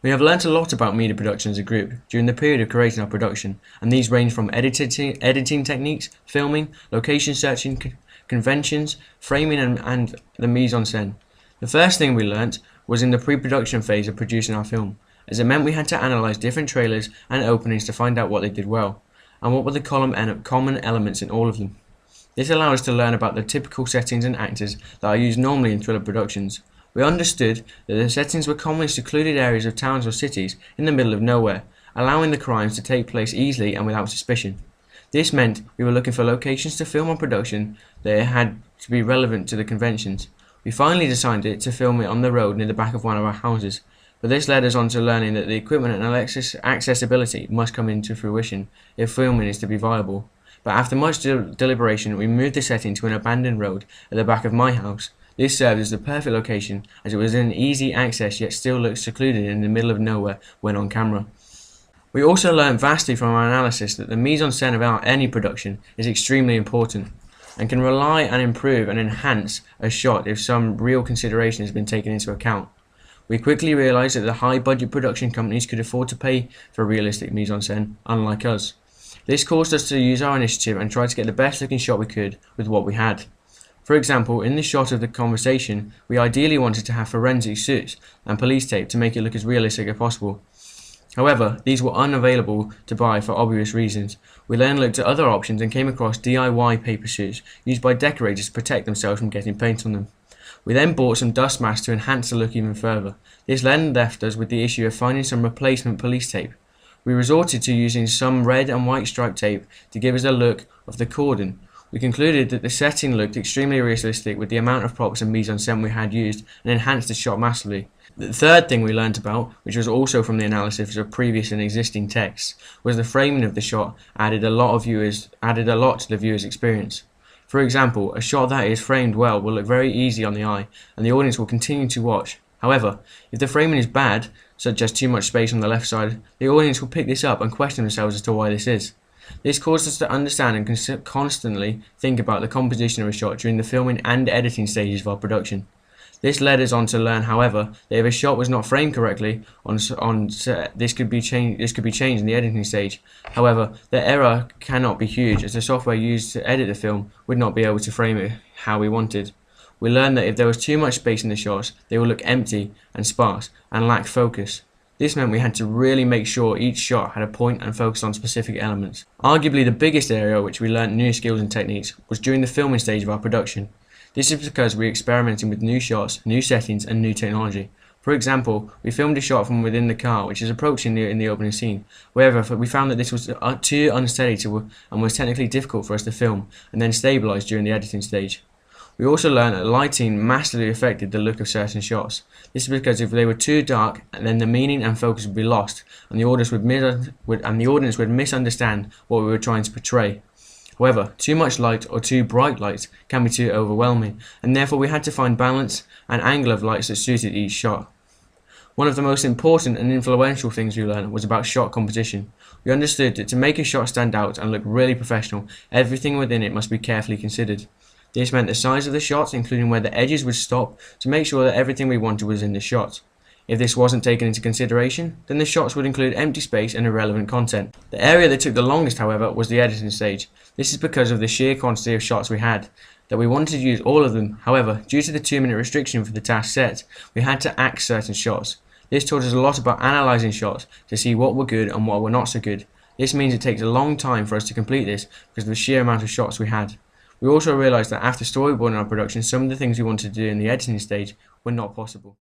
We have learnt a lot about media production as a group during the period of creating our production, and these range from editing techniques, filming, location searching, conventions, framing and the mise-en-scène. The first thing we learnt was in the pre-production phase of producing our film, as it meant we had to analyse different trailers and openings to find out what they did well, and what were the common elements in all of them. This allowed us to learn about the typical settings and actors that are used normally in thriller productions. We understood that the settings were commonly secluded areas of towns or cities in the middle of nowhere, allowing the crimes to take place easily and without suspicion. This meant we were looking for locations to film our production that had to be relevant to the conventions. We finally decided to film it on the road near the back of one of our houses, but this led us on to learning that the equipment and accessibility must come into fruition if filming is to be viable. But after much deliberation, we moved the setting to an abandoned road at the back of my house. This served as the perfect location, as it was in easy access yet still looked secluded in the middle of nowhere when on camera. We also learned vastly from our analysis that the mise-en-scène of any production is extremely important, and can rely and improve and enhance a shot if some real consideration has been taken into account. We quickly realised that the high-budget production companies could afford to pay for realistic mise-en-scène, unlike us. This caused us to use our initiative and try to get the best looking shot we could with what we had. For example, in the shot of the conversation, we ideally wanted to have forensic suits and police tape to make it look as realistic as possible. However, these were unavailable to buy for obvious reasons. We then looked at other options and came across DIY paper suits used by decorators to protect themselves from getting paint on them. We then bought some dust masks to enhance the look even further. This then left us with the issue of finding some replacement police tape. We resorted to using some red and white striped tape to give us a look of the cordon. We concluded that the setting looked extremely realistic with the amount of props and mise-en-scène we had used, and enhanced the shot massively. The third thing we learnt about, which was also from the analysis of previous and existing texts, was the framing of the shot added a lot to the viewer's experience. For example, a shot that is framed well will look very easy on the eye, and the audience will continue to watch. However, if the framing is bad, such as too much space on the left side, the audience will pick this up and question themselves as to why this is. This caused us to understand and constantly think about the composition of a shot during the filming and editing stages of our production. This led us on to learn, however, that if a shot was not framed correctly on set, this could be changed in the editing stage. However, the error cannot be huge, as the software used to edit the film would not be able to frame it how we wanted. We learned that if there was too much space in the shots, they would look empty and sparse and lack focus. This meant we had to really make sure each shot had a point and focused on specific elements. Arguably the biggest area which we learnt new skills and techniques was during the filming stage of our production. This is because we were experimenting with new shots, new settings and new technology. For example, we filmed a shot from within the car which is approaching in the opening scene. However, we found that this was too unsteady and was technically difficult for us to film and then stabilise during the editing stage. We also learned that lighting massively affected the look of certain shots. This is because if they were too dark, then the meaning and focus would be lost, and the audience would misunderstand what we were trying to portray. However, too much light or too bright light can be too overwhelming, and therefore we had to find balance and angle of lights that suited each shot. One of the most important and influential things we learned was about shot composition. We understood that to make a shot stand out and look really professional, everything within it must be carefully considered. This meant the size of the shot, including where the edges would stop, to make sure that everything we wanted was in the shot. If this wasn't taken into consideration, then the shots would include empty space and irrelevant content. The area that took the longest, however, was the editing stage. This is because of the sheer quantity of shots we had, that we wanted to use all of them. However, due to the 2-minute restriction for the task set, we had to act certain shots. This taught us a lot about analysing shots to see what were good and what were not so good. This means it takes a long time for us to complete this because of the sheer amount of shots we had. We also realised that after storyboarding our production, some of the things we wanted to do in the editing stage were not possible.